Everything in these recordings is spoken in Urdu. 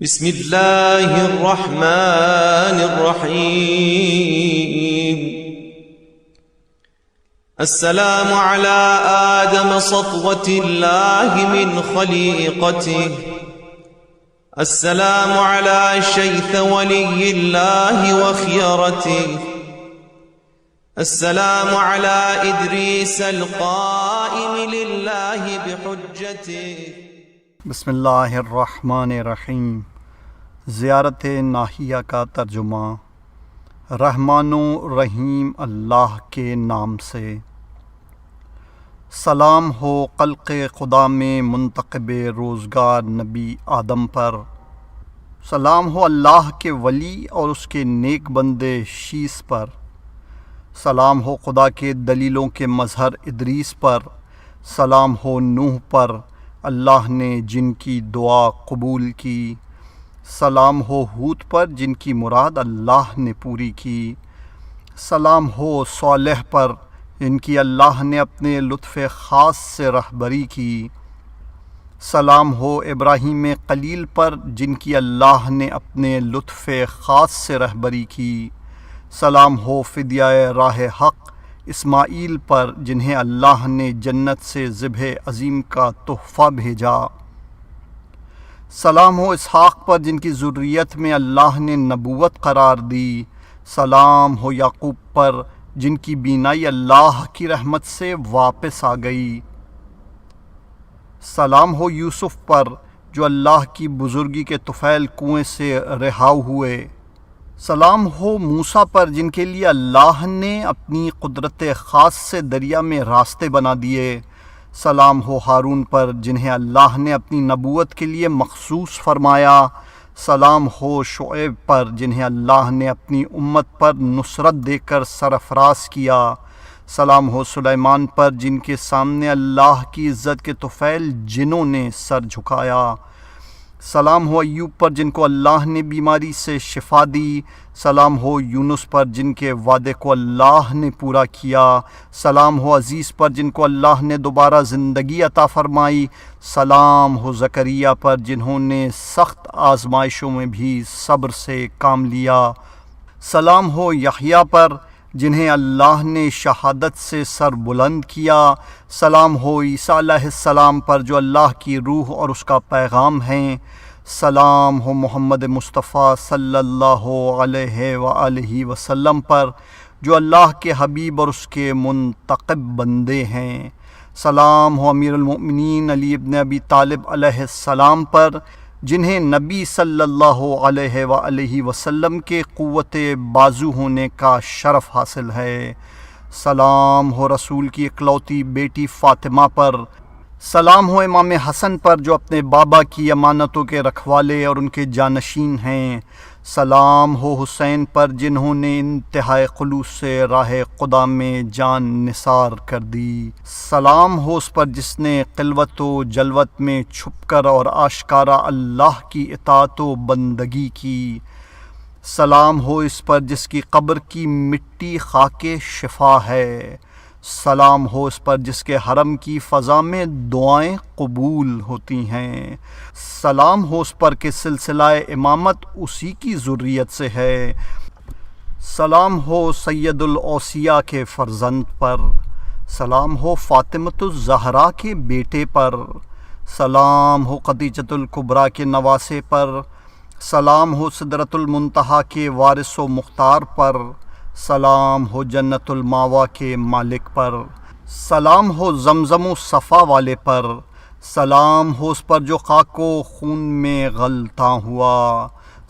بسم الله الرحمن الرحيم. السلام على آدم صطوة الله من خليقته. السلام على شيث ولي الله وخيرته. السلام على إدريس القائم لله بحجته. بسم اللہ الرحمن الرحیم. زیارت ناحیہ کا ترجمہ. رحمان و رحیم اللہ کے نام سے. سلام ہو خلق خدا میں منتخب روزگار نبی آدم پر. سلام ہو اللہ کے ولی اور اس کے نیک بندے شیس پر. سلام ہو خدا کے دلیلوں کے مظہر ادریس پر. سلام ہو نوح پر اللہ نے جن کی دعا قبول کی. سلام ہو ہود پر جن کی مراد اللہ نے پوری کی. سلام ہو صالح پر جن کی اللہ نے اپنے لطف خاص سے رہبری کی. سلام ہو ابراہیم خلیل پر جن کی اللہ نے اپنے لطف خاص سے رہبری کی. سلام ہو فدیہ راہ حق اسماعیل پر جنہیں اللہ نے جنت سے ذبح عظیم کا تحفہ بھیجا. سلام ہو اسحاق پر جن کی ذریت میں اللہ نے نبوت قرار دی. سلام ہو یعقوب پر جن کی بینائی اللہ کی رحمت سے واپس آ گئی. سلام ہو یوسف پر جو اللہ کی بزرگی کے طفیل کنویں سے رہا ہوئے. سلام ہو موسیٰ پر جن کے لیے اللہ نے اپنی قدرت خاص سے دریا میں راستے بنا دیے. سلام ہو ہارون پر جنہیں اللہ نے اپنی نبوت کے لیے مخصوص فرمایا. سلام ہو شعیب پر جنہیں اللہ نے اپنی امت پر نصرت دے کر سرفراز کیا. سلام ہو سلیمان پر جن کے سامنے اللہ کی عزت کے طفیل جنوں نے سر جھکایا. سلام ہو ایوب پر جن کو اللہ نے بیماری سے شفا دی. سلام ہو یونس پر جن کے وعدے کو اللہ نے پورا کیا. سلام ہو عزیز پر جن کو اللہ نے دوبارہ زندگی عطا فرمائی. سلام ہو زکریا پر جنہوں نے سخت آزمائشوں میں بھی صبر سے کام لیا. سلام ہو یحییٰ پر جنہیں اللہ نے شہادت سے سر بلند کیا. سلام ہو عیسیٰ علیہ السلام پر جو اللہ کی روح اور اس کا پیغام ہیں. سلام ہو محمد مصطفیٰ صلی اللہ علیہ وآلہ وسلم پر جو اللہ کے حبیب اور اس کے منتخب بندے ہیں. سلام ہو امیر المؤمنین علی ابن ابی طالب علیہ السلام پر جنہیں نبی صلی اللہ علیہ وآلہ وسلم کے قوت بازو ہونے کا شرف حاصل ہے. سلام ہو رسول کی اکلوتی بیٹی فاطمہ پر. سلام ہو امام حسن پر جو اپنے بابا کی امانتوں کے رکھوالے اور ان کے جانشین ہیں. سلام ہو حسین پر جنہوں نے انتہائی خلوص سے راہ خدا میں جان نثار کر دی. سلام ہو اس پر جس نے خلوت و جلوت میں چھپ کر اور آشکارا اللہ کی اطاعت و بندگی کی. سلام ہو اس پر جس کی قبر کی مٹی خاک شفا ہے. سلام ہو اس پر جس کے حرم کی فضا میں دعائیں قبول ہوتی ہیں. سلام ہو اس پر کہ سلسلہ امامت اسی کی ذریت سے ہے. سلام ہو سید الاوصیاء کے فرزند پر. سلام ہو فاطمۃ الزہرا کے بیٹے پر. سلام ہو خدیجۃ الکبریٰ کے نواسے پر. سلام ہو سدرۃ المنتہا کے وارث و مختار پر. سلام ہو جنت الماوا کے مالک پر. سلام ہو زمزم و صفا والے پر. سلام ہو اس پر جو خاک و خون میں غلطاں ہوا.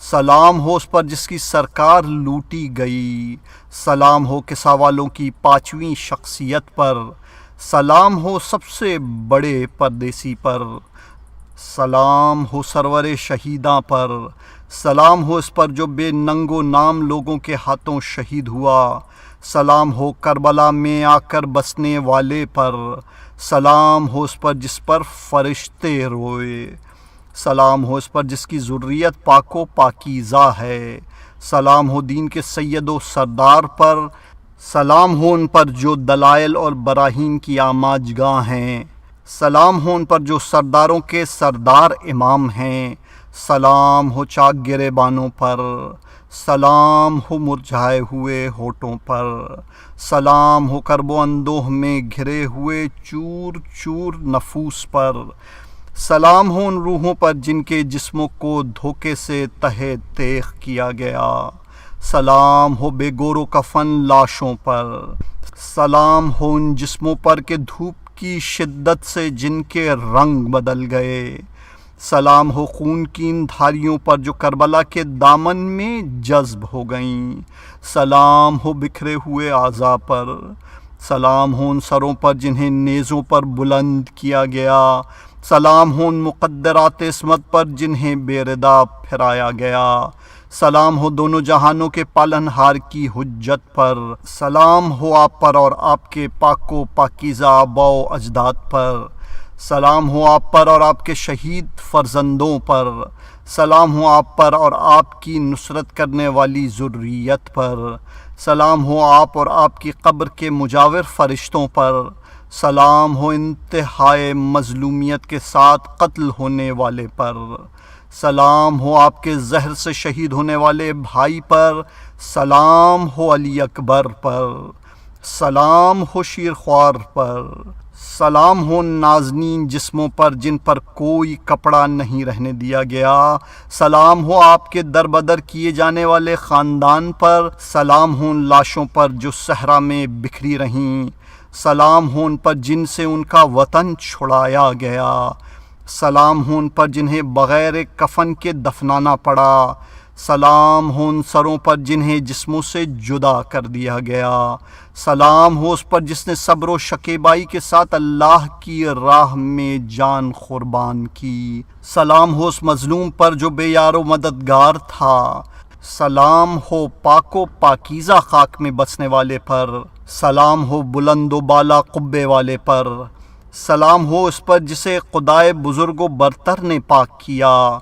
سلام ہو اس پر جس کی سرکار لوٹی گئی. سلام ہو قصہ والوں کی پانچویں شخصیت پر. سلام ہو سب سے بڑے پردیسی پر. سلام ہو سرور شہیداں پر. سلام ہو اس پر جو بے ننگ و نام لوگوں کے ہاتھوں شہید ہوا. سلام ہو کربلا میں آ کر بسنے والے پر. سلام ہو اس پر جس پر فرشتے روئے. سلام ہو اس پر جس کی ذریت پاک و پاکیزہ ہے. سلام ہو دین کے سید و سردار پر. سلام ہو ان پر جو دلائل اور براہین کی آماجگاہ ہیں. سلام ہو ان پر جو سرداروں کے سردار امام ہیں. سلام ہو چاک گریبانوں پر، سلام ہو مرجھائے ہوئے ہونٹوں پر، سلام ہو کرب و اندوہ میں گھرے ہوئے چور چور نفوس پر، سلام ہو ان روحوں پر جن کے جسموں کو دھوکے سے تہہ تیغ کیا گیا، سلام ہو بے گور و کفن لاشوں پر، سلام ہو ان جسموں پر کہ دھوپ کی شدت سے جن کے رنگ بدل گئے، سلام ہو خون کی ان دھاریوں پر جو کربلا کے دامن میں جذب ہو گئیں، سلام ہو بکھرے ہوئے اعضاء پر، سلام ہو ان سروں پر جنہیں نیزوں پر بلند کیا گیا، سلام ہو ان مقدرات عصمت پر جنہیں بے ردا پھرایا گیا، سلام ہو دونوں جہانوں کے پالنہار کی حجت پر، سلام ہو آپ پر اور آپ کے پاک و پاکیزہ آباء و اجداد پر، سلام ہو آپ پر اور آپ کے شہید فرزندوں پر، سلام ہو آپ پر اور آپ کی نصرت کرنے والی ذریت پر، سلام ہو آپ اور آپ کی قبر کے مجاور فرشتوں پر، سلام ہو انتہائے مظلومیت کے ساتھ قتل ہونے والے پر، سلام ہو آپ کے زہر سے شہید ہونے والے بھائی پر، سلام ہو علی اکبر پر، سلام ہو شیر خوار پر، سلام ہو نازنین جسموں پر جن پر کوئی کپڑا نہیں رہنے دیا گیا، سلام ہو آپ کے در بدر کیے جانے والے خاندان پر، سلام ہو ان لاشوں پر جو صحرا میں بکھری رہیں، سلام ہو ان پر جن سے ان کا وطن چھڑایا گیا، سلام ہو ان پر جنہیں بغیر کفن کے دفنانا پڑا، سلام ہو ان سروں پر جنہیں جسموں سے جدا کر دیا گیا، سلام ہو اس پر جس نے صبر و شکیبائی کے ساتھ اللہ کی راہ میں جان قربان کی، سلام ہو اس مظلوم پر جو بے یار و مددگار تھا، سلام ہو پاک و پاکیزہ خاک میں بسنے والے پر، سلام ہو بلند و بالا قبے والے پر، سلام ہو اس پر جسے خدائے بزرگ و برتر نے پاک کیا،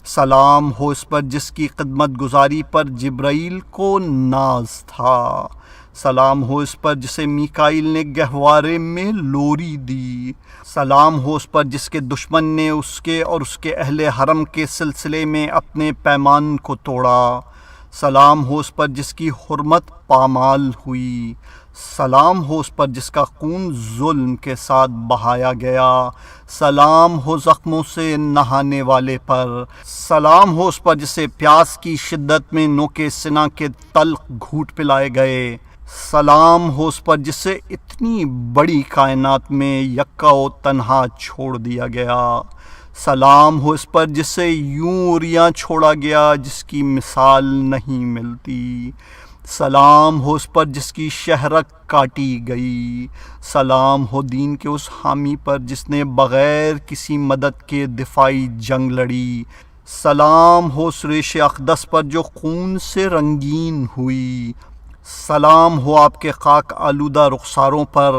سلام ہو اس پر جس کی خدمت گزاری پر جبرائیل کو ناز تھا، سلام ہو اس پر جسے میکائیل نے گہوارے میں لوری دی، سلام ہو اس پر جس کے دشمن نے اس کے اور اس کے اہل حرم کے سلسلے میں اپنے پیمان کو توڑا، سلام ہو اس پر جس کی حرمت پامال ہوئی، سلام ہو اس پر جس کا خون ظلم کے ساتھ بہایا گیا، سلام ہو زخموں سے نہانے والے پر، سلام ہو اس پر جسے پیاس کی شدت میں نوکے سنا کے تلخ گھوٹ پلائے گئے، سلام ہو اس پر جسے اتنی بڑی کائنات میں یکا و تنہا چھوڑ دیا گیا، سلام ہو اس پر جسے یوں اریاں چھوڑا گیا جس کی مثال نہیں ملتی، سلام ہو اس پر جس کی شہرک کاٹی گئی، سلام ہو دین کے اس حامی پر جس نے بغیر کسی مدد کے دفاعی جنگ لڑی، سلام ہو اس ریش اقدس پر جو خون سے رنگین ہوئی، سلام ہو آپ کے خاک آلودہ رخساروں پر،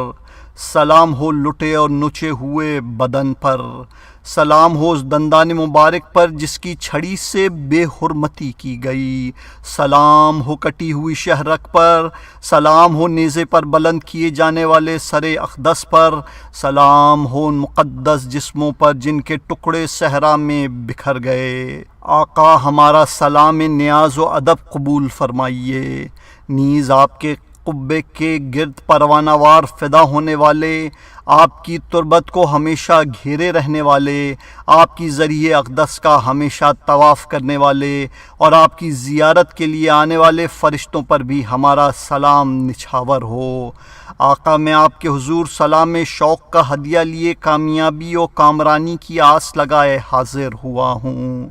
سلام ہو لٹے اور نچے ہوئے بدن پر، سلام ہو اس دندان مبارک پر جس کی چھڑی سے بے حرمتی کی گئی، سلام ہو کٹی ہوئی شہرک پر، سلام ہو نیزے پر بلند کیے جانے والے سر اقدس پر، سلام ہو ان مقدس جسموں پر جن کے ٹکڑے صحرا میں بکھر گئے، آقا ہمارا سلام نیاز و ادب قبول فرمائیے، نیز آپ کے قبے کے گرد پروانہ وار فدا ہونے والے، آپ کی تربت کو ہمیشہ گھیرے رہنے والے، آپ کی ذریعہ اقدس کا ہمیشہ طواف کرنے والے اور آپ کی زیارت کے لیے آنے والے فرشتوں پر بھی ہمارا سلام نچھاور ہو۔ آقا میں آپ کے حضور سلام شوق کا ہدیہ لیے کامیابی و کامرانی کی آس لگائے حاضر ہوا ہوں۔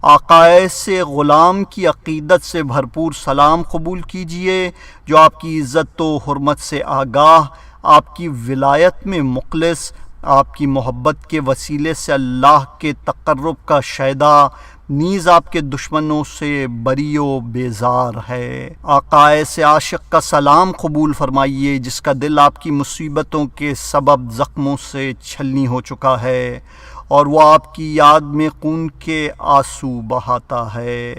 آقا ایسے غلام کی عقیدت سے بھرپور سلام قبول کیجئے جو آپ کی عزت و حرمت سے آگاہ، آپ کی ولایت میں مخلص، آپ کی محبت کے وسیلے سے اللہ کے تقرب کا شیدا، نیز آپ کے دشمنوں سے بری و بیزار ہے۔ آقا ایسے عاشق کا سلام قبول فرمائیے جس کا دل آپ کی مصیبتوں کے سبب زخموں سے چھلنی ہو چکا ہے اور وہ آپ کی یاد میں خون کے آنسو بہاتا ہے۔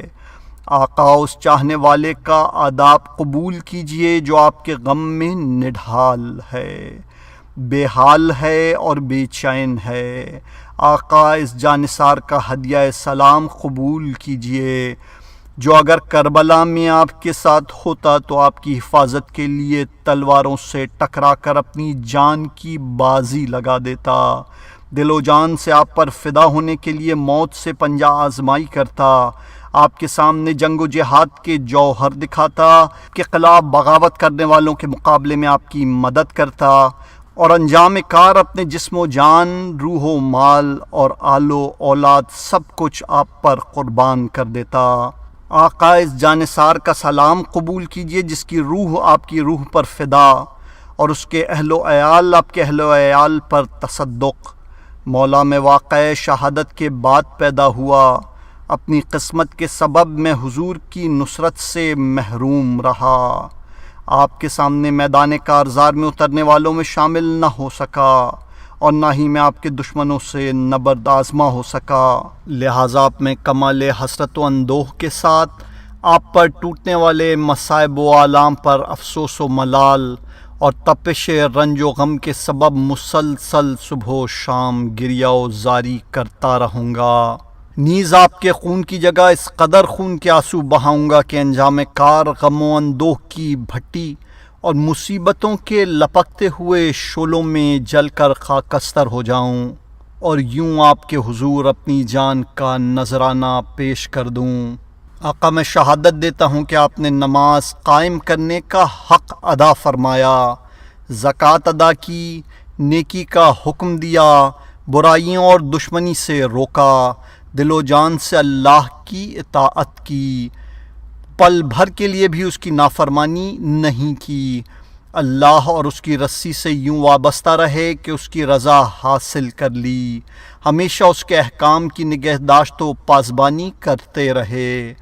آقا اس چاہنے والے کا آداب قبول کیجئے جو آپ کے غم میں نڈھال ہے۔ بے حال ہے اور بے چین ہے۔ آقا اس جانثار کا ہدیہ سلام قبول کیجئے، جو اگر کربلا میں آپ کے ساتھ ہوتا تو آپ کی حفاظت کے لیے تلواروں سے ٹکرا کر اپنی جان کی بازی لگا دیتا، دل و جان سے آپ پر فدا ہونے کے لیے موت سے پنجہ آزمائی کرتا، آپ کے سامنے جنگ و جہاد کے جوہر دکھاتا، کے خلاف بغاوت کرنے والوں کے مقابلے میں آپ کی مدد کرتا، اور انجام کار اپنے جسم و جان، روح و مال اور آل و اولاد سب کچھ آپ پر قربان کر دیتا۔ آقا اس جانثار کا سلام قبول کیجئے جس کی روح آپ کی روح پر فدا، اور اس کے اہل و عیال آپ کے اہل و عیال پر تصدق۔ مولا میں واقع شہادت کے بعد پیدا ہوا، اپنی قسمت کے سبب میں حضور کی نصرت سے محروم رہا، آپ کے سامنے میدان کارزار میں اترنے والوں میں شامل نہ ہو سکا، اور نہ ہی میں آپ کے دشمنوں سے نبرد آزما ہو سکا، لہٰذا آپ میں کمال حسرت و اندوہ کے ساتھ آپ پر ٹوٹنے والے مصائب و آلام پر افسوس و ملال اور تپش رنج و غم کے سبب مسلسل صبح و شام گریہ و زاری کرتا رہوں گا، نیز آپ کے خون کی جگہ اس قدر خون کے آنسو بہاؤں گا کہ انجام کار غم و اندوہ کی بھٹی اور مصیبتوں کے لپکتے ہوئے شعلوں میں جل کر خاکستر ہو جاؤں، اور یوں آپ کے حضور اپنی جان کا نذرانہ پیش کر دوں۔ آقا میں شہادت دیتا ہوں کہ آپ نے نماز قائم کرنے کا حق ادا فرمایا، زکوٰۃ ادا کی، نیکی کا حکم دیا، برائیوں اور دشمنی سے روکا، دل و جان سے اللہ کی اطاعت کی، پل بھر کے لیے بھی اس کی نافرمانی نہیں کی، اللہ اور اس کی رسی سے یوں وابستہ رہے کہ اس کی رضا حاصل کر لی، ہمیشہ اس کے احکام کی نگہداشت و پاسبانی کرتے رہے،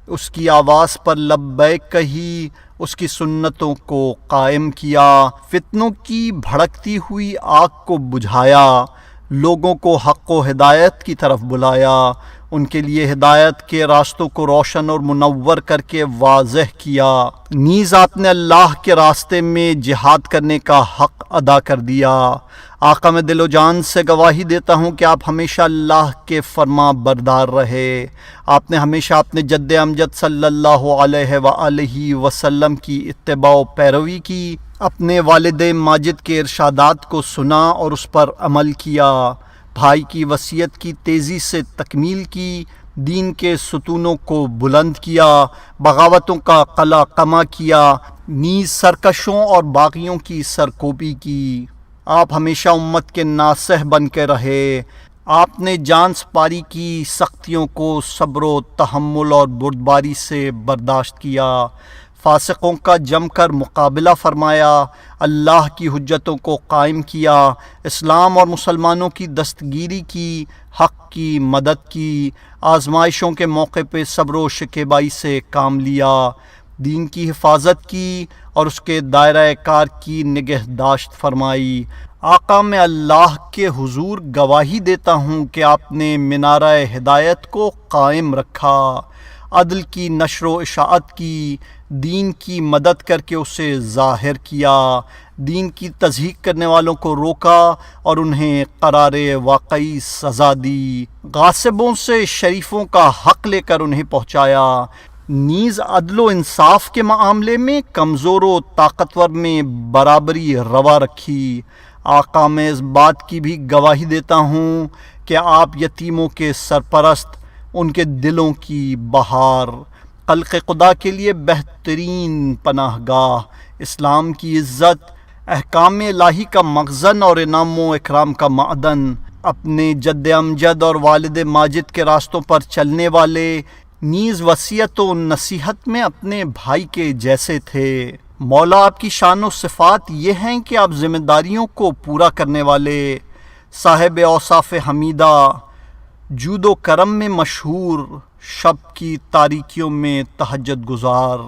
اس کی آواز پر لبیک کہی، اس کی سنتوں کو قائم کیا، فتنوں کی بھڑکتی ہوئی آگ کو بجھایا، لوگوں کو حق و ہدایت کی طرف بلایا، ان کے لیے ہدایت کے راستوں کو روشن اور منور کر کے واضح کیا، نیز آپ نے اللہ کے راستے میں جہاد کرنے کا حق ادا کر دیا۔ آقا میں دل و جان سے گواہی دیتا ہوں کہ آپ ہمیشہ اللہ کے فرما بردار رہے، آپ نے ہمیشہ اپنے جد امجد صلی اللہ علیہ وآلہ وسلم کی اتباع و پیروی کی، اپنے والد ماجد کے ارشادات کو سنا اور اس پر عمل کیا، بھائی کی وصیت کی تیزی سے تکمیل کی، دین کے ستونوں کو بلند کیا، بغاوتوں کا قلع قمع کیا، نیز سرکشوں اور باغیوں کی سرکوبی کی۔ آپ ہمیشہ امت کے ناصح بن کے رہے، آپ نے جان سپاری کی، سختیوں کو صبر و تحمل اور بردباری سے برداشت کیا، فاسقوں کا جم کر مقابلہ فرمایا، اللہ کی حجتوں کو قائم کیا، اسلام اور مسلمانوں کی دستگیری کی، حق کی مدد کی، آزمائشوں کے موقع پہ صبر و شکیبائی سے کام لیا، دین کی حفاظت کی اور اس کے دائرہ کار کی نگہداشت فرمائی۔ آقا میں اللہ کے حضور گواہی دیتا ہوں کہ آپ نے منارہ ہدایت کو قائم رکھا، عدل کی نشر و اشاعت کی، دین کی مدد کر کے اسے ظاہر کیا، دین کی تضحیق کرنے والوں کو روکا اور انہیں قرار واقعی سزا دی، غاصبوں سے شریفوں کا حق لے کر انہیں پہنچایا، نیز عدل و انصاف کے معاملے میں کمزور و طاقتور میں برابری روا رکھی۔ آقا میں اس بات کی بھی گواہی دیتا ہوں کہ آپ یتیموں کے سرپرست، ان کے دلوں کی بہار، خلق خدا کے لیے بہترین پناہ گاہ، اسلام کی عزت، احکام الہی کا مخزن اور انعام و اکرام کا معدن، اپنے جد امجد اور والد ماجد کے راستوں پر چلنے والے، نیز وصیت و نصیحت میں اپنے بھائی کے جیسے تھے۔ مولا آپ کی شان و صفات یہ ہیں کہ آپ ذمہ داریوں کو پورا کرنے والے، صاحب اوصاف حمیدہ، جود و کرم میں مشہور، شب کی تاریکیوں میں تہجد گزار،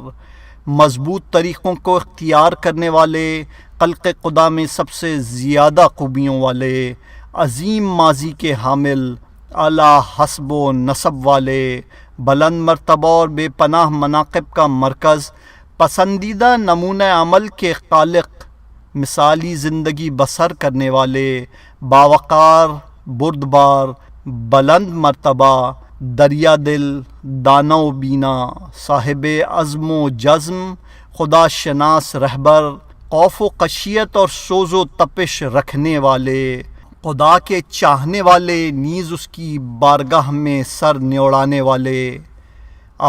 مضبوط طریقوں کو اختیار کرنے والے، خلق خدا میں سب سے زیادہ خوبیوں والے، عظیم ماضی کے حامل، اعلیٰ حسب و نسب والے، بلند مرتبہ اور بے پناہ مناقب کا مرکز، پسندیدہ نمونہ عمل کے خالق، مثالی زندگی بسر کرنے والے، باوقار، بردبار، بلند مرتبہ، دریا دل، دانا و بینا، صاحب عزم و جزم، خدا شناس رہبر، خوف و خشیت اور سوز و تپش رکھنے والے، خدا کے چاہنے والے، نیز اس کی بارگاہ میں سر نوڑانے والے۔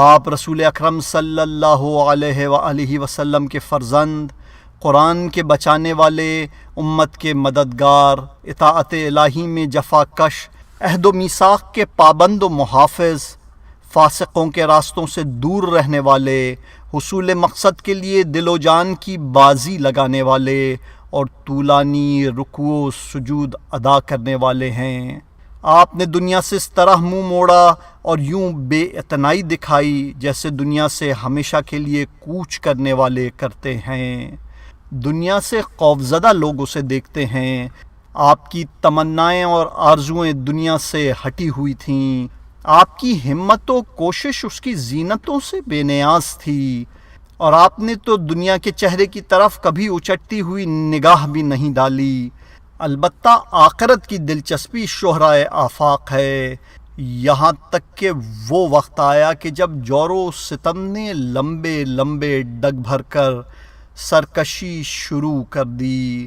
آپ رسول اکرم صلی اللہ علیہ وآلہ وسلم کے فرزند، قرآن کے بچانے والے، امت کے مددگار، اطاعت الہی میں جفا کش، عہد و میثاق کے پابند و محافظ، فاسقوں کے راستوں سے دور رہنے والے، حصول مقصد کے لیے دل و جان کی بازی لگانے والے اور طولانی رکوع و سجود ادا کرنے والے ہیں۔ آپ نے دنیا سے اس طرح منہ موڑا اور یوں بے اعتنائی دکھائی جیسے دنیا سے ہمیشہ کے لیے کوچ کرنے والے کرتے ہیں۔ دنیا سے خوفزدہ لوگ اسے دیکھتے ہیں۔ آپ کی تمنائیں اور آرزوئیں دنیا سے ہٹی ہوئی تھیں۔ آپ کی ہمت و کوشش اس کی زینتوں سے بے نیاز تھی، اور آپ نے تو دنیا کے چہرے کی طرف کبھی اچٹتی ہوئی نگاہ بھی نہیں ڈالی۔ البتہ آخرت کی دلچسپی شہرائے آفاق ہے، یہاں تک کہ وہ وقت آیا کہ جب جور و ستم نے لمبے لمبے ڈگ بھر کر سرکشی شروع کر دی،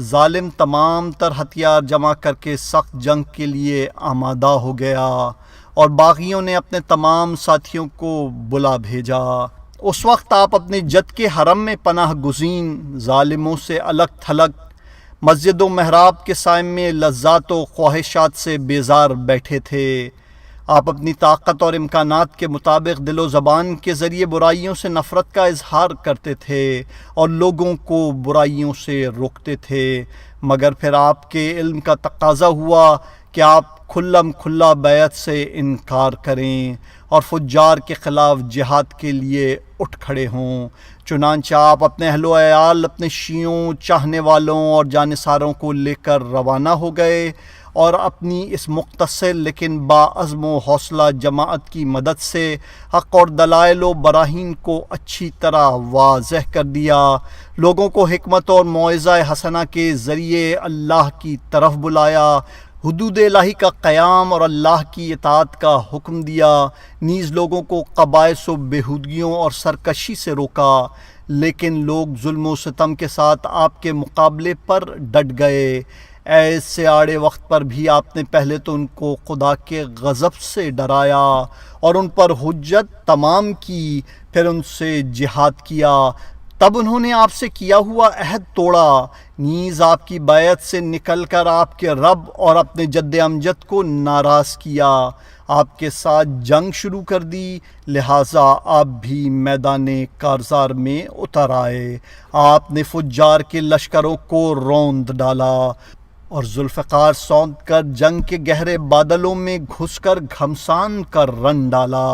ظالم تمام تر ہتھیار جمع کر کے سخت جنگ کے لیے آمادہ ہو گیا، اور باغیوں نے اپنے تمام ساتھیوں کو بلا بھیجا۔ اس وقت آپ اپنے جد کے حرم میں پناہ گزین، ظالموں سے الگ تھلگ، مسجد و محراب کے سائے میں لذات و خواہشات سے بیزار بیٹھے تھے۔ آپ اپنی طاقت اور امکانات کے مطابق دل و زبان کے ذریعے برائیوں سے نفرت کا اظہار کرتے تھے اور لوگوں کو برائیوں سے روکتے تھے، مگر پھر آپ کے علم کا تقاضا ہوا کہ آپ کھلم کھلا بیعت سے انکار کریں اور فجار کے خلاف جہاد کے لیے اٹھ کھڑے ہوں۔ چنانچہ آپ اپنے اہل و عیال، اپنے شیعوں، چاہنے والوں اور جانثاروں کو لے کر روانہ ہو گئے، اور اپنی اس مختصر لیکن باعزم و حوصلہ جماعت کی مدد سے حق اور دلائل و براہین کو اچھی طرح واضح کر دیا، لوگوں کو حکمت اور موعظہ حسنہ کے ذریعے اللہ کی طرف بلایا، حدود الہی کا قیام اور اللہ کی اطاعت کا حکم دیا، نیز لوگوں کو قبائث و بےہودگیوں اور سرکشی سے روکا، لیکن لوگ ظلم و ستم کے ساتھ آپ کے مقابلے پر ڈٹ گئے۔ ایسے آڑے وقت پر بھی آپ نے پہلے تو ان کو خدا کے غضب سے ڈرایا اور ان پر حجت تمام کی، پھر ان سے جہاد کیا، تب انہوں نے آپ سے کیا ہوا عہد توڑا، نیز آپ کی بیعت سے نکل کر آپ کے رب اور اپنے جد امجد کو ناراض کیا، آپ کے ساتھ جنگ شروع کر دی، لہٰذا آپ بھی میدان کارزار میں اتر آئے۔ آپ نے فجار کے لشکروں کو روند ڈالا اور ذوالفقار سونت کر جنگ کے گہرے بادلوں میں گھس کر گھمسان کر رن ڈالا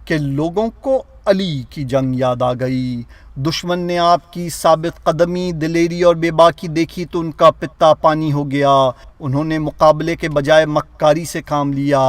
کہ لوگوں کو علی کی جنگ یاد آ گئی۔ دشمن نے آپ کی ثابت قدمی، دلیری اور بے باکی دیکھی تو ان کا پتا پانی ہو گیا۔ انہوں نے مقابلے کے بجائے مکاری سے کام لیا،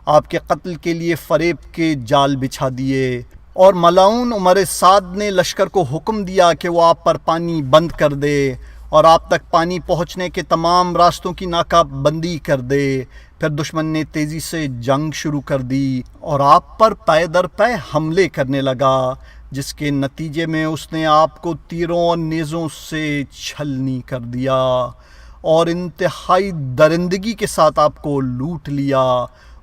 آپ کے قتل کے لیے فریب کے جال بچھا دیے، اور ملعون عمر سعد نے لشکر کو حکم دیا کہ وہ آپ پر پانی بند کر دے اور آپ تک پانی پہنچنے کے تمام راستوں کی ناکہ بندی کر دے۔ پھر دشمن نے تیزی سے جنگ شروع کر دی اور آپ پر پے در پے حملے کرنے لگا، جس کے نتیجے میں اس نے آپ کو تیروں اور نیزوں سے چھلنی کر دیا اور انتہائی درندگی کے ساتھ آپ کو لوٹ لیا۔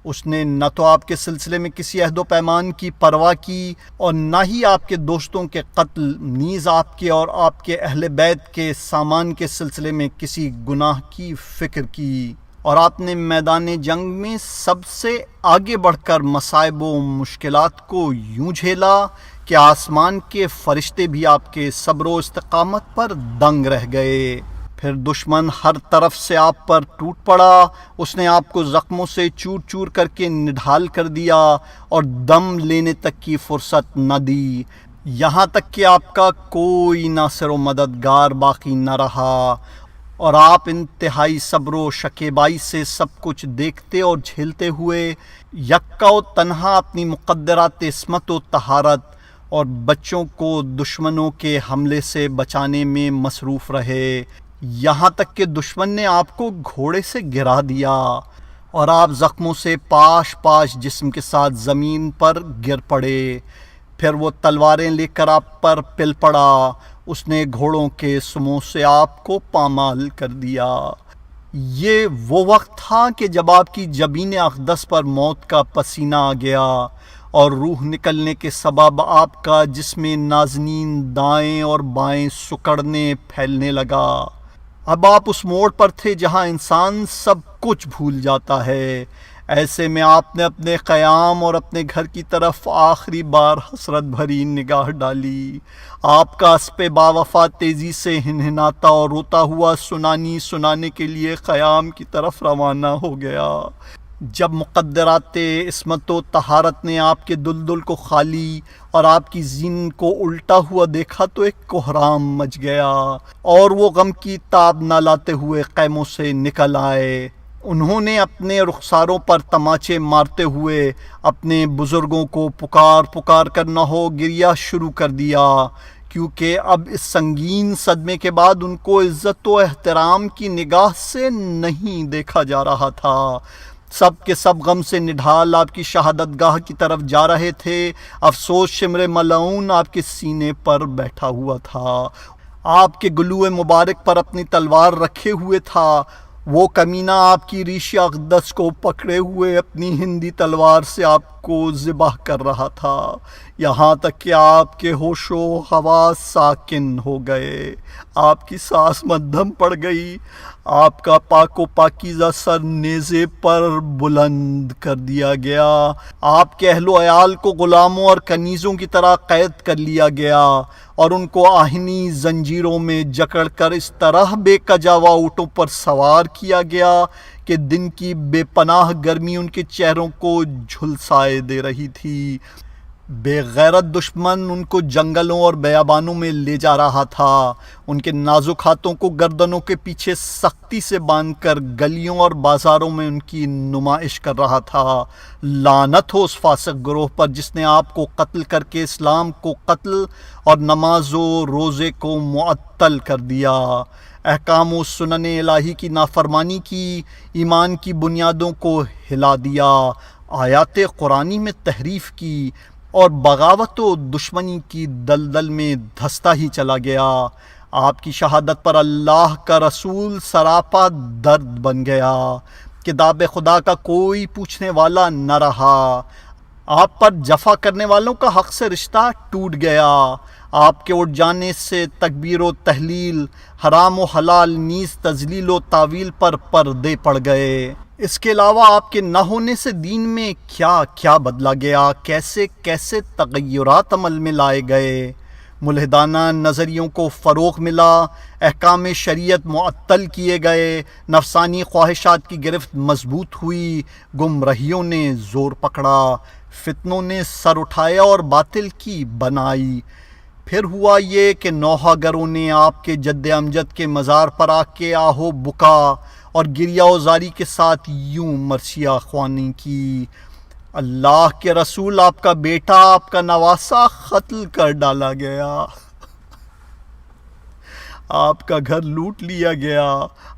اس نے نہ تو آپ کے سلسلے میں کسی عہد و پیمان کی پرواہ کی اور نہ ہی آپ کے دوستوں کے قتل، نیز آپ کے اور آپ کے اہل بیت کے سامان کے سلسلے میں کسی گناہ کی فکر کی، اور آپ نے میدان جنگ میں سب سے آگے بڑھ کر مصائب و مشکلات کو یوں جھیلا کہ آسمان کے فرشتے بھی آپ کے صبر و استقامت پر دنگ رہ گئے۔ پھر دشمن ہر طرف سے آپ پر ٹوٹ پڑا، اس نے آپ کو زخموں سے چور چور کر کے نڈھال کر دیا اور دم لینے تک کی فرصت نہ دی، یہاں تک کہ آپ کا کوئی ناصر و مددگار باقی نہ رہا، اور آپ انتہائی صبر و شکیبائی سے سب کچھ دیکھتے اور جھیلتے ہوئے یکا و تنہا اپنی مقدرات عصمت و طہارت اور بچوں کو دشمنوں کے حملے سے بچانے میں مصروف رہے، یہاں تک کہ دشمن نے آپ کو گھوڑے سے گرا دیا اور آپ زخموں سے پاش پاش جسم کے ساتھ زمین پر گر پڑے۔ پھر وہ تلواریں لے کر آپ پر پل پڑا، اس نے گھوڑوں کے سموں سے آپ کو پامال کر دیا۔ یہ وہ وقت تھا کہ جب آپ کی جبین اقدس پر موت کا پسینہ آ گیا اور روح نکلنے کے سبب آپ کا جسم نازنین دائیں اور بائیں سکڑنے پھیلنے لگا۔ اب آپ اس موڑ پر تھے جہاں انسان سب کچھ بھول جاتا ہے۔ ایسے میں آپ نے اپنے قیام اور اپنے گھر کی طرف آخری بار حسرت بھری نگاہ ڈالی۔ آپ کا اسپِ باوفا تیزی سے ہنہناتا اور روتا ہوا سنانی سنانے کے لیے قیام کی طرف روانہ ہو گیا۔ جب مقدرات عصمت و طہارت نے آپ کے دلدل کو خالی اور آپ کی زین کو الٹا ہوا دیکھا تو ایک کوہرام مچ گیا اور وہ غم کی تاب نہ لاتے ہوئے خیموں سے نکل آئے۔ انہوں نے اپنے رخساروں پر تماچے مارتے ہوئے اپنے بزرگوں کو پکار پکار کر نہ ہو گریا شروع کر دیا، کیونکہ اب اس سنگین صدمے کے بعد ان کو عزت و احترام کی نگاہ سے نہیں دیکھا جا رہا تھا۔ سب کے سب غم سے نڈھال آپ کی شہادت گاہ کی طرف جا رہے تھے۔ افسوس شمر ملعون آپ کے سینے پر بیٹھا ہوا تھا، آپ کے گلوئے مبارک پر اپنی تلوار رکھے ہوئے تھا۔ وہ کمینہ آپ کی ریش اقدس کو پکڑے ہوئے اپنی ہندی تلوار سے آپ کو ذبح کر رہا تھا، یہاں تک کہ آپ کے ہوش و حواس ساکن ہو گئے، آپ کی سانس مدھم پڑ گئی، آپ کا پاک و پاکیزہ سر نیزے پر بلند کر دیا گیا، آپ کے اہل و عیال کو غلاموں اور کنیزوں کی طرح قید کر لیا گیا اور ان کو آہنی زنجیروں میں جکڑ کر اس طرح بے کجاوا اونٹوں پر سوار کیا گیا کہ دن کی بے پناہ گرمی ان کے چہروں کو جھلسائے دے رہی تھی۔ بے غیرت دشمن ان کو جنگلوں اور بیابانوں میں لے جا رہا تھا، ان کے نازک ہاتھوں کو گردنوں کے پیچھے سختی سے باندھ کر گلیوں اور بازاروں میں ان کی نمائش کر رہا تھا۔ لعنت ہو اس فاسق گروہ پر جس نے آپ کو قتل کر کے اسلام کو قتل اور نماز و روزے کو معطل کر دیا، احکام و سنن الہی کی نافرمانی کی، ایمان کی بنیادوں کو ہلا دیا، آیات قرآنی میں تحریف کی اور بغاوت و دشمنی کی دلدل میں دھستا ہی چلا گیا۔ آپ کی شہادت پر اللہ کا رسول سراپا درد بن گیا، کتاب خدا کا کوئی پوچھنے والا نہ رہا، آپ پر جفا کرنے والوں کا حق سے رشتہ ٹوٹ گیا، آپ کے اٹھ جانے سے تکبیر و تحلیل، حرام و حلال نیز تذلیل و تعویل پر پردے پڑ گئے۔ اس کے علاوہ آپ کے نہ ہونے سے دین میں کیا کیا بدلا گیا، کیسے کیسے تغیرات عمل میں لائے گئے، ملحدانہ نظریوں کو فروغ ملا، احکام شریعت معطل کیے گئے، نفسانی خواہشات کی گرفت مضبوط ہوئی، گمراہیوں نے زور پکڑا، فتنوں نے سر اٹھایا اور باطل کی بنائی۔ پھر ہوا یہ کہ نوحہ گروں نے آپ کے جد امجد کے مزار پر آ کے آہو بکا اور گریہ و زاری کے ساتھ یوں مرثیہ خوانی کی، اللہ کے رسول آپ کا بیٹا، آپ کا نواسا قتل کر ڈالا گیا، آپ کا گھر لوٹ لیا گیا،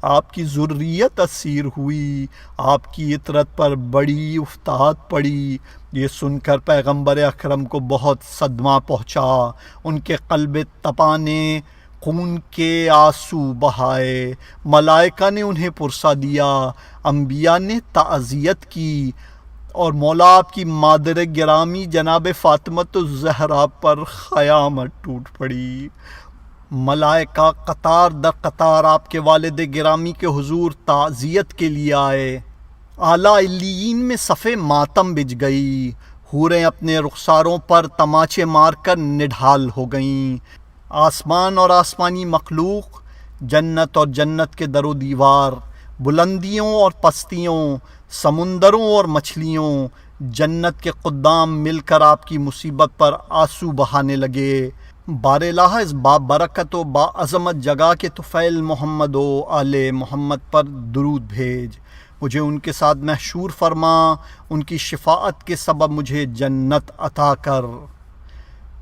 آپ کی ذریت اسیر ہوئی، آپ کی عطرت پر بڑی افتاد پڑی۔ یہ سن کر پیغمبر اکرم کو بہت صدمہ پہنچا، ان کے قلب تپاں نے خون کے آنسو بہائے، ملائکہ نے انہیں پرسا دیا، انبیاء نے تعزیت کی اور مولا آپ کی مادر گرامی جناب فاطمۃ الزہرا پر قیامت ٹوٹ پڑی۔ ملائکہ قطار در قطار آپ کے والد گرامی کے حضور تعزیت کے لیے آئے، اعلیٰ علیین میں صف ماتم بجھ گئی، حوریں اپنے رخساروں پر تماچے مار کر نڈھال ہو گئیں، آسمان اور آسمانی مخلوق، جنت اور جنت کے در و دیوار، بلندیوں اور پستیوں، سمندروں اور مچھلیوں، جنت کے قدام مل کر آپ کی مصیبت پر آنسو بہانے لگے۔ بار الہ اس با برکت و با عظمت جگہ کے طفیل محمد و آل محمد پر درود بھیج، مجھے ان کے ساتھ محشور فرما، ان کی شفاعت کے سبب مجھے جنت عطا کر۔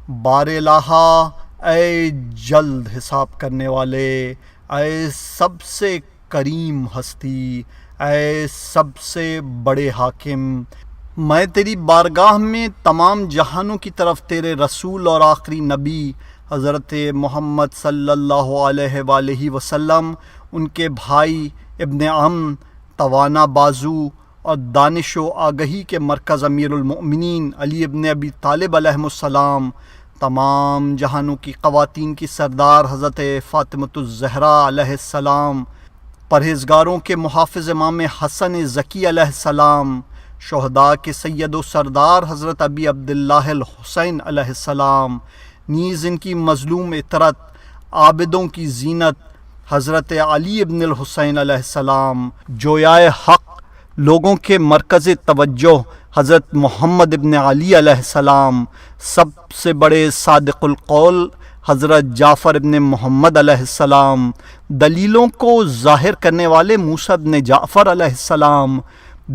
بار الہا اے جلد حساب کرنے والے، اے سب سے کریم ہستی، اے سب سے بڑے حاکم، میں تیری بارگاہ میں تمام جہانوں کی طرف تیرے رسول اور آخری نبی حضرت محمد صلی اللہ علیہ وآلہ وسلم، ان کے بھائی ابن عم، توانا بازو اور دانش و آگہی کے مرکز امیر المؤمنین علی ابن ابی طالب علیہ السلام، تمام جہانوں کی خواتین کی سردار حضرت فاطمۃ الزہرا علیہ السلام، پرہیزگاروں کے محافظ امام حسن ذکی علیہ السلام، شہداء کے سید و سردار حضرت ابی عبداللہ الحسین علیہ السلام، نیز ان کی مظلوم عطرت، عابدوں کی زینت حضرت علی ابن الحسین علیہ السلام، جویائے حق، لوگوں کے مرکز توجہ حضرت محمد ابن علی علیہ السلام، سب سے بڑے صادق القول حضرت جعفر ابن محمد علیہ السلام، دلیلوں کو ظاہر کرنے والے موسیٰ ابن جعفر علیہ السلام،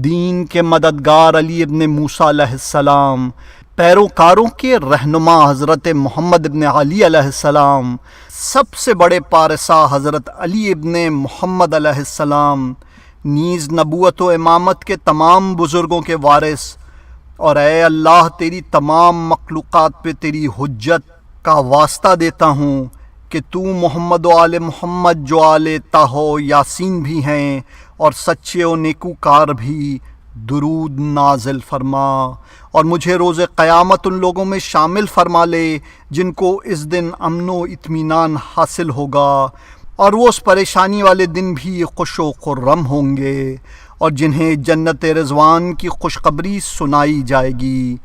دین کے مددگار علی ابن موسیٰ علیہ السلام، پیروکاروں کے رہنما حضرت محمد ابن علی علیہ السلام، سب سے بڑے پارسا حضرت علی ابن محمد علیہ السلام، نیز نبوت و امامت کے تمام بزرگوں کے وارث، اور اے اللہ تیری تمام مخلوقات پہ تیری حجت کا واسطہ دیتا ہوں کہ تو محمد و آل محمد جو آل طہ یاسین بھی ہیں اور سچے و نیکوکار بھی، درود نازل فرما اور مجھے روز قیامت ان لوگوں میں شامل فرما لے جن کو اس دن امن و اطمینان حاصل ہوگا اور وہ اس پریشانی والے دن بھی خوش و خرم ہوں گے، اور جنہیں جنت رضوان کی خوشخبری سنائی جائے گی۔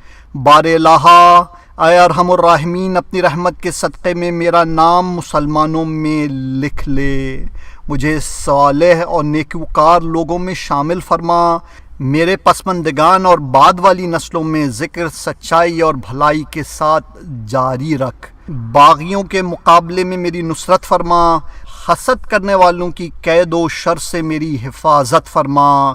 بار الہا اے ارحم الراحمین، اپنی رحمت کے صدقے میں میرا نام مسلمانوں میں لکھ لے، مجھے صالح اور نیکوکار لوگوں میں شامل فرما، میرے پسماندگان اور بعد والی نسلوں میں ذکر سچائی اور بھلائی کے ساتھ جاری رکھ، باغیوں کے مقابلے میں میری نصرت فرما، حسد کرنے والوں کی قید و شر سے میری حفاظت فرما،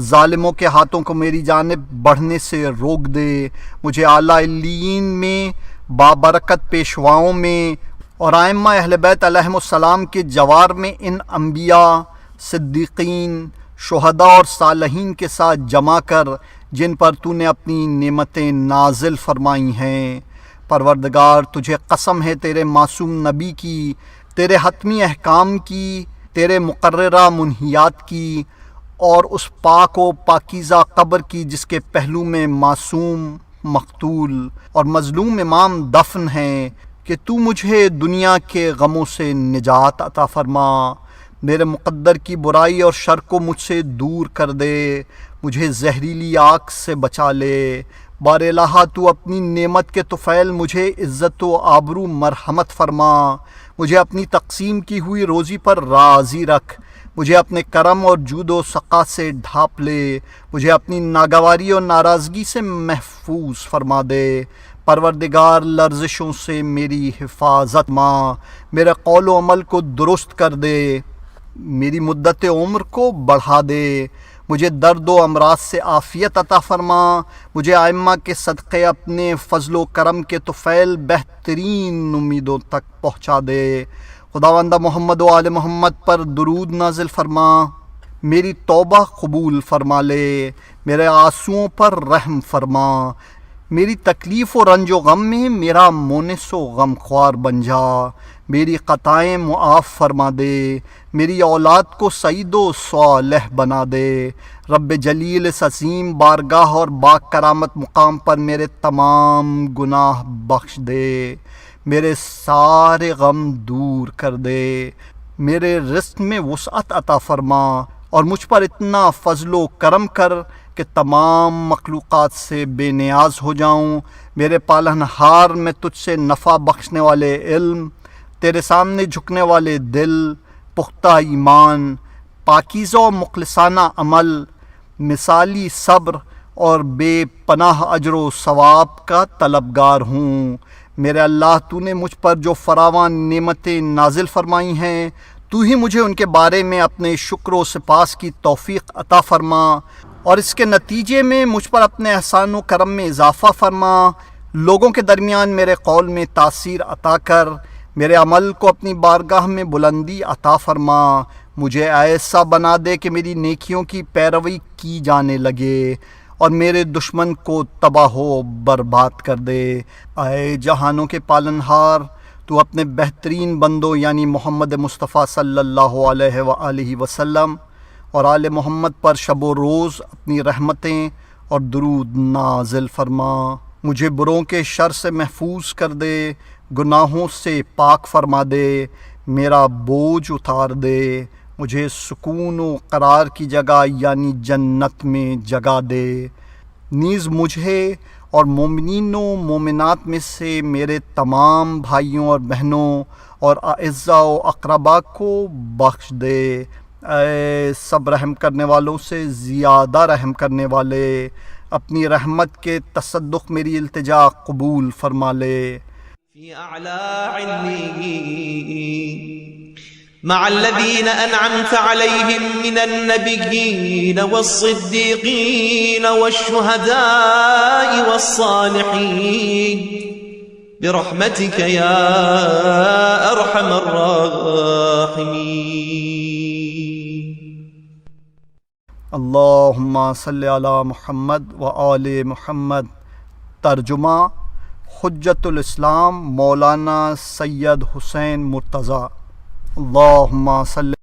ظالموں کے ہاتھوں کو میری جانب بڑھنے سے روک دے، مجھے اعلیٰ علیین میں، بابرکت پیشواؤں میں اور ائمہ اہل بیت علیہم السلام کے جوار میں ان انبیاء، صدیقین، شہداء اور صالحین کے ساتھ جمع کر جن پر تو نے اپنی نعمتیں نازل فرمائی ہیں۔ پروردگار تجھے قسم ہے تیرے معصوم نبی کی، تیرے حتمی احکام کی، تیرے مقررہ منہیات کی، اور اس پاک و پاکیزہ قبر کی جس کے پہلو میں معصوم، مقتول اور مظلوم امام دفن ہیں، کہ تو مجھے دنیا کے غموں سے نجات عطا فرما، میرے مقدر کی برائی اور شر کو مجھ سے دور کر دے، مجھے زہریلی آگ سے بچا لے۔ بار الہا تو اپنی نعمت کے طفیل مجھے عزت و آبرو مرحمت فرما، مجھے اپنی تقسیم کی ہوئی روزی پر راضی رکھ، مجھے اپنے کرم اور جود و سقا سے ڈھانپ لے، مجھے اپنی ناگواری اور ناراضگی سے محفوظ فرما دے۔ پروردگار لرزشوں سے میری حفاظت ماں، میرے قول و عمل کو درست کر دے، میری مدت عمر کو بڑھا دے، مجھے درد و امراض سے عافیت عطا فرما، مجھے ائمہ کے صدقے اپنے فضل و کرم کے طفیل بہترین امیدوں تک پہنچا دے۔ خداوندہ محمد و آل محمد پر درود نازل فرما، میری توبہ قبول فرما لے، میرے آنسوؤں پر رحم فرما، میری تکلیف و رنج و غم میں میرا مونس و غمخوار بن جا، میری خطائیں معاف فرما دے، میری اولاد کو سعید و صالح بنا دے۔ رب جلیل اس عظیم بارگاہ اور با کرامت مقام پر میرے تمام گناہ بخش دے، میرے سارے غم دور کر دے، میرے رزق میں وسعت عطا فرما اور مجھ پر اتنا فضل و کرم کر کہ تمام مخلوقات سے بے نیاز ہو جاؤں۔ میرے پالنہار میں تجھ سے نفع بخشنے والے علم، تیرے سامنے جھکنے والے دل، پختہ ایمان، پاکیزہ و مخلصانہ عمل، مثالی صبر اور بے پناہ اجر و ثواب کا طلبگار ہوں۔ میرے اللہ تو نے مجھ پر جو فراوان نعمتیں نازل فرمائی ہیں، تو ہی مجھے ان کے بارے میں اپنے شکر و سپاس کی توفیق عطا فرما اور اس کے نتیجے میں مجھ پر اپنے احسان و کرم میں اضافہ فرما۔ لوگوں کے درمیان میرے قول میں تاثیر عطا کر، میرے عمل کو اپنی بارگاہ میں بلندی عطا فرما، مجھے ایسا بنا دے کہ میری نیکیوں کی پیروی کی جانے لگے اور میرے دشمن کو تباہ و برباد کر دے۔ اے جہانوں کے پالنہار، تو اپنے بہترین بندوں یعنی محمد مصطفیٰ صلی اللہ علیہ وآلہ وسلم اور آل محمد پر شب و روز اپنی رحمتیں اور درود نازل فرما، مجھے بروں کے شر سے محفوظ کر دے، گناہوں سے پاک فرما دے، میرا بوجھ اتار دے، مجھے سکون و قرار کی جگہ یعنی جنت میں جگہ دے، نیز مجھے اور مومنین و مومنات میں سے میرے تمام بھائیوں اور بہنوں اور اعزاء و اقربا کو بخش دے۔ اے سب رحم کرنے والوں سے زیادہ رحم کرنے والے، اپنی رحمت کے تصدق میری التجا قبول فرما لے۔ في أعلى عليين مع الذين أنعمت عليهم من النبيين والصديقين والشهداء والصالحين برحمتك يا أرحم الراحمين۔ اللہم صلی علی محمد و آل محمد۔ ترجمہ حجت الاسلام مولانا سید حسین مرتضیٰ۔ اللہم صلی